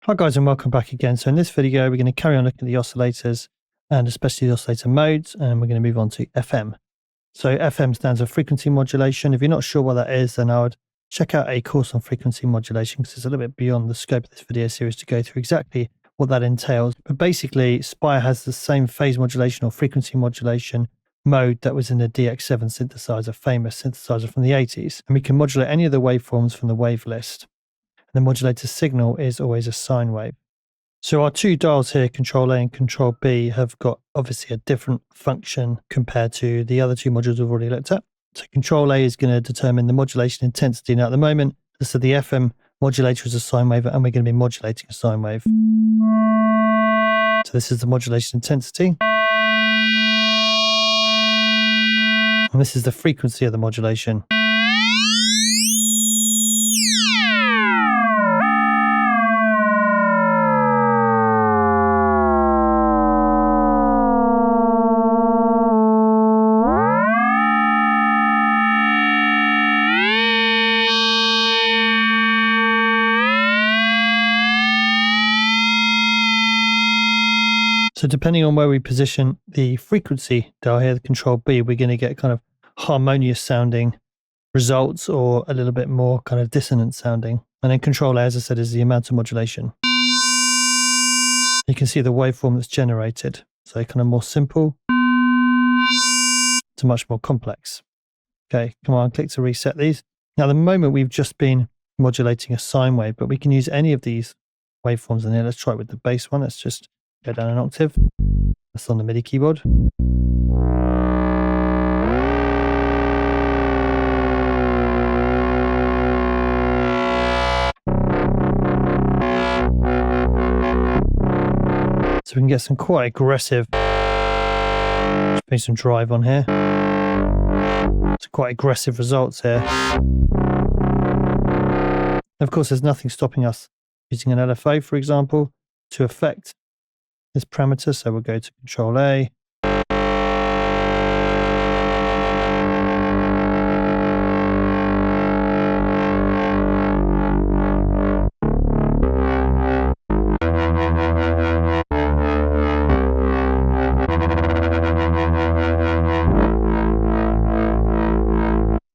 Hi guys, and welcome back again. So in this video, we're going to carry on looking at the oscillators and especially the oscillator modes, and we're going to move on to FM. So FM stands for frequency modulation. If you're not sure what that is, then I would check out a course on frequency modulation because it's a little bit beyond the scope of this video series to go through exactly what that entails. But basically, Spire has the same phase modulation or frequency modulation mode that was in the DX7 synthesizer, famous synthesizer from the 80s. And we can modulate any of the waveforms from the wave list. The modulator signal is always a sine wave. So our two dials here, control A and control B, have got obviously a different function compared to the other two modules we've already looked at. So control A is going to determine the modulation intensity. Now at the moment, so the FM modulator is a sine wave and we're going to be modulating a sine wave. So this is the modulation intensity. And this is the frequency of the modulation. So depending on where we position the frequency dial here, the control B, we're going to get kind of harmonious sounding results or a little bit more kind of dissonant sounding. And then control A, as I said, is the amount of modulation. You can see the waveform that's generated. So kind of more simple to much more complex. Okay, come on, click to reset these. Now, at the moment, we've just been modulating a sine wave, but we can use any of these waveforms in here. Let's try it with the bass one. Let's just go down an octave. That's on the MIDI keyboard. So we can get some quite aggressive, just put some drive on here. Some quite aggressive results here. Of course, there's nothing stopping us using an LFO, for example, to affect this parameter. So we'll go to control A.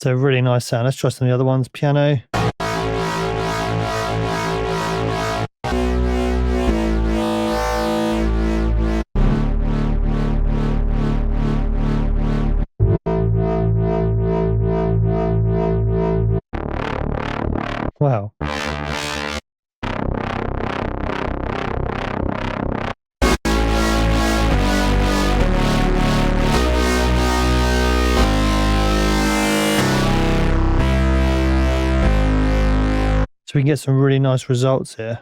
So really nice sound. Let's try some of the other ones. Piano. Wow. So we can get some really nice results here.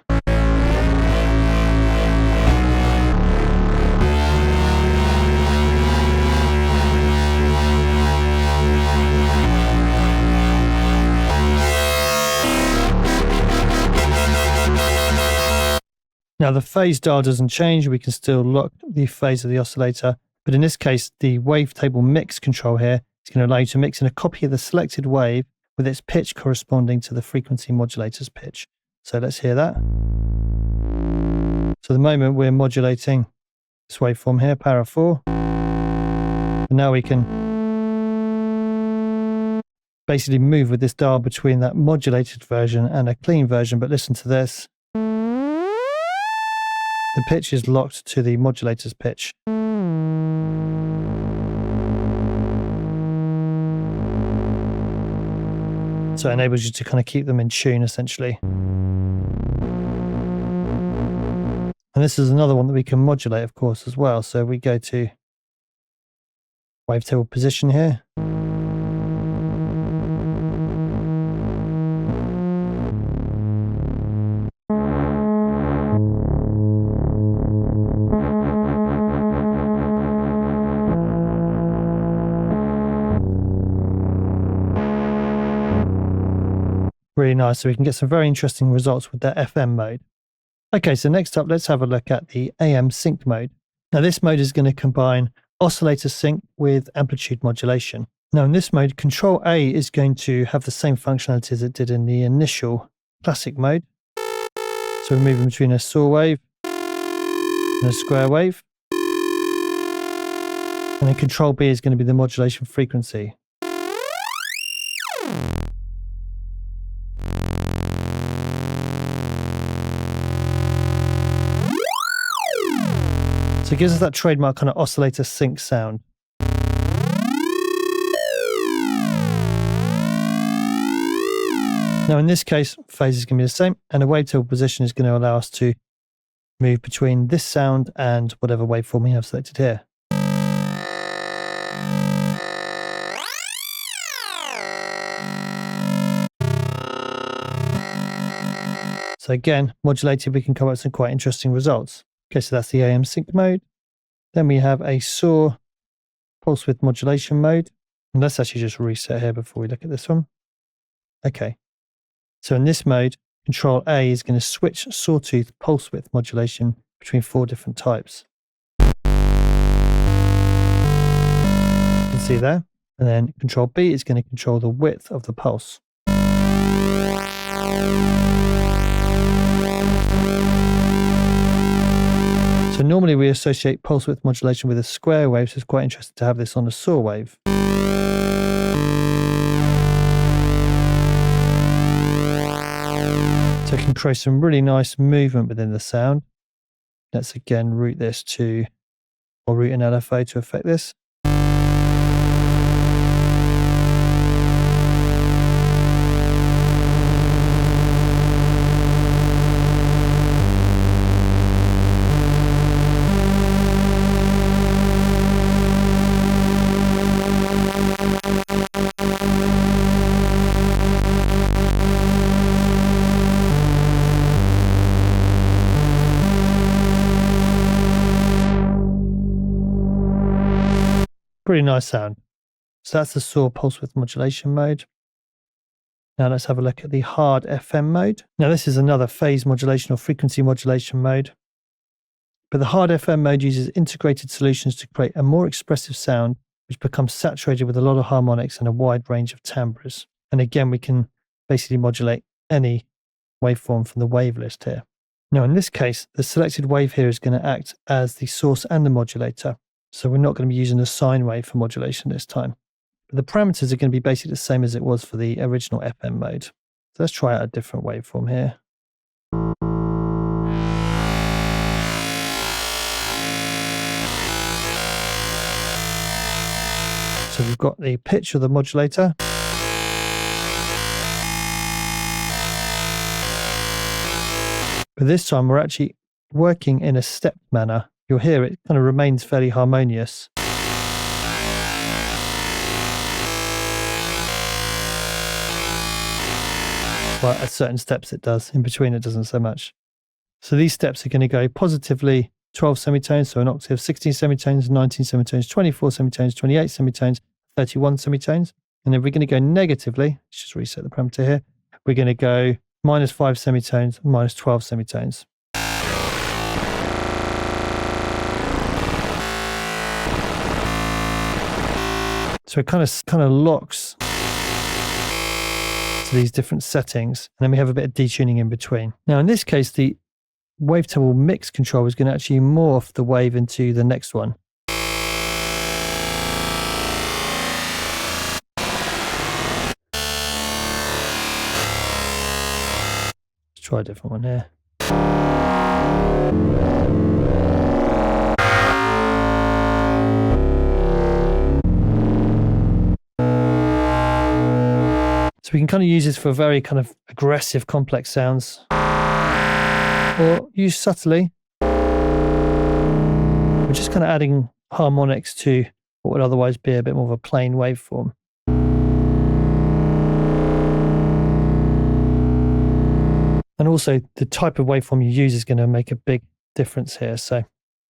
Now the phase dial doesn't change, we can still lock the phase of the oscillator, but in this case the wavetable mix control here is going to allow you to mix in a copy of the selected wave with its pitch corresponding to the frequency modulator's pitch. So let's hear that. So at the moment we're modulating this waveform here, power 4. And now we can basically move with this dial between that modulated version and a clean version, but listen to this. The pitch is locked to the modulator's pitch. So it enables you to kind of keep them in tune, essentially. And this is another one that we can modulate, of course, as well. So we go to wavetable position here. Really nice. So we can get some very interesting results with that FM mode. Okay, so next up, let's have a look at the AM sync mode. Now this mode is going to combine oscillator sync with amplitude modulation. Now in this mode, control A is going to have the same functionality as it did in the initial classic mode. So we're moving between a saw wave and a square wave. And then control B is going to be the modulation frequency. So it gives us that trademark kind of oscillator sync sound. Now in this case, phase is going to be the same, and a wavetable position is going to allow us to move between this sound and whatever waveform we have selected here. So again, modulated, we can come up with some quite interesting results. Okay, so that's the AM sync mode. Then we have a saw pulse width modulation mode. And let's actually just reset here before we look at this one. Okay. So in this mode, control A is going to switch sawtooth pulse width modulation between 4 different types. You can see there. And then control B is going to control the width of the pulse. So normally we associate pulse width modulation with a square wave, so it's quite interesting to have this on a saw wave. So it can create some really nice movement within the sound. Let's again route this to, or route an LFO to affect this. Pretty nice sound. So that's the saw pulse width modulation mode. Now let's have a look at the hard FM mode. Now this is another phase modulation or frequency modulation mode. But the hard FM mode uses integrated solutions to create a more expressive sound which becomes saturated with a lot of harmonics and a wide range of timbres. And again, we can basically modulate any waveform from the wave list here. Now in this case, the selected wave here is going to act as the source and the modulator. So we're not going to be using a sine wave for modulation this time. But the parameters are going to be basically the same as it was for the original FM mode. So let's try out a different waveform here. So we've got the pitch of the modulator. But this time we're actually working in a stepped manner. You'll hear it kind of remains fairly harmonious. But at certain steps it does, in between it doesn't so much. So these steps are going to go positively 12 semitones, so an octave, 16 semitones, 19 semitones, 24 semitones, 28 semitones, 31 semitones. And then we're going to go negatively, let's just reset the parameter here, we're going to go -5 semitones, -12 semitones. So it kind of locks to these different settings, and then we have a bit of detuning in between. Now in this case, the wavetable mix control is going to actually morph the wave into the next one. Let's try a different one here. So we can kind of use this for very kind of aggressive, complex sounds, or use subtly. We're just kind of adding harmonics to what would otherwise be a bit more of a plain waveform. And also the type of waveform you use is going to make a big difference here. So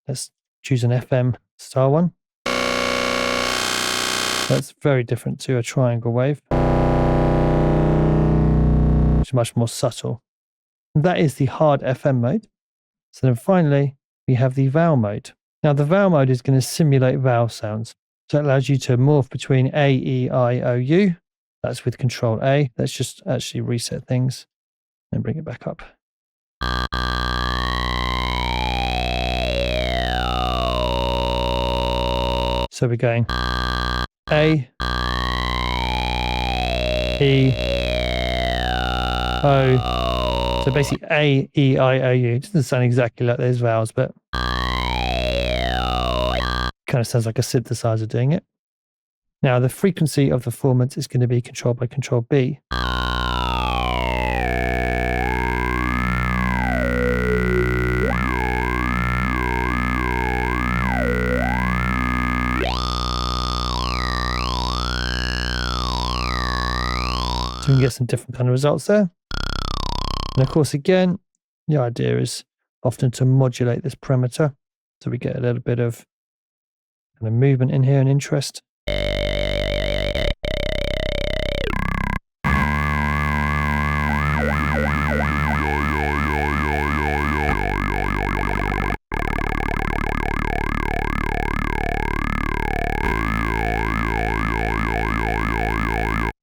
let's choose an FM style one. That's very different to a triangle wave. It's much more subtle. And that is the hard FM mode. So then finally, we have the vowel mode. Now the vowel mode is going to simulate vowel sounds. So it allows you to morph between A, E, I, O, U. That's with control A. Let's just actually reset things and bring it back up. So we're going A, E, O. So basically A, E, I, O, U. It doesn't sound exactly like those vowels, but kind of sounds like a synthesizer doing it. Now the frequency of the formant is going to be controlled by control B. So we can get some different kind of results there. And of course, again, the idea is often to modulate this parameter. So we get a little bit of kind of movement in here and interest.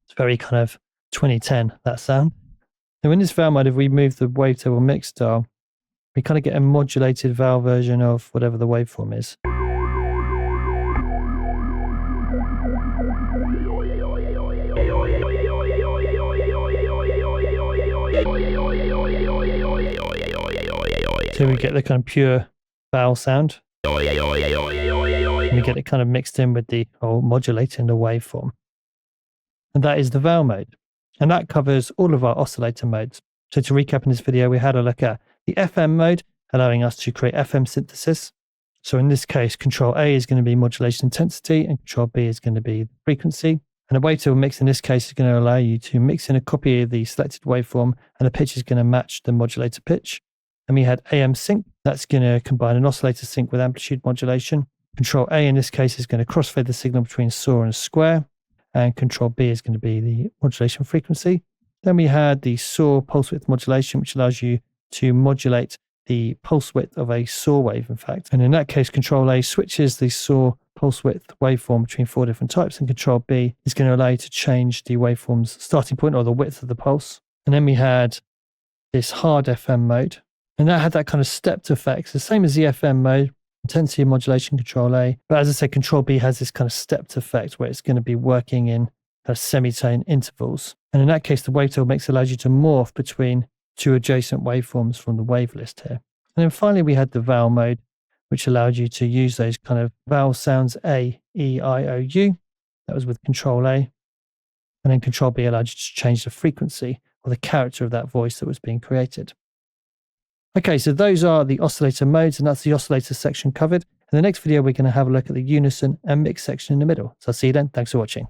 It's very kind of 2010, that sound. Now in this vowel mode, if we move the wavetable mix dial, we kind of get a modulated vowel version of whatever the waveform is. So we get the kind of pure vowel sound. And we get it kind of mixed in with the modulating the waveform. And that is the vowel mode. And that covers all of our oscillator modes. So to recap in this video, we had a look at the FM mode, allowing us to create FM synthesis. So in this case, control A is going to be modulation intensity and control B is going to be frequency. And a wavetable mix in this case is going to allow you to mix in a copy of the selected waveform, and the pitch is going to match the modulator pitch. And we had AM sync, that's going to combine an oscillator sync with amplitude modulation. Control A in this case is going to crossfade the signal between saw and square. And control B is going to be the modulation frequency. Then we had the saw pulse width modulation, which allows you to modulate the pulse width of a saw wave, in fact. And in that case, control A switches the saw pulse width waveform between 4 different types, and control B is going to allow you to change the waveform's starting point or the width of the pulse. And then we had this hard FM mode, and that had that kind of stepped effects, the same as the FM mode. Intensity modulation, control A. But as I said, control B has this kind of stepped effect where it's going to be working in semitone intervals. And in that case, the wavetable mix allows you to morph between two adjacent waveforms from the wave list here. And then finally, we had the vowel mode, which allowed you to use those kind of vowel sounds A, E, I, O, U. That was with control A. And then control B allowed you to change the frequency or the character of that voice that was being created. Okay, so those are the oscillator modes, and that's the oscillator section covered. In the next video, we're going to have a look at the unison and mix section in the middle. So I'll see you then. Thanks for watching.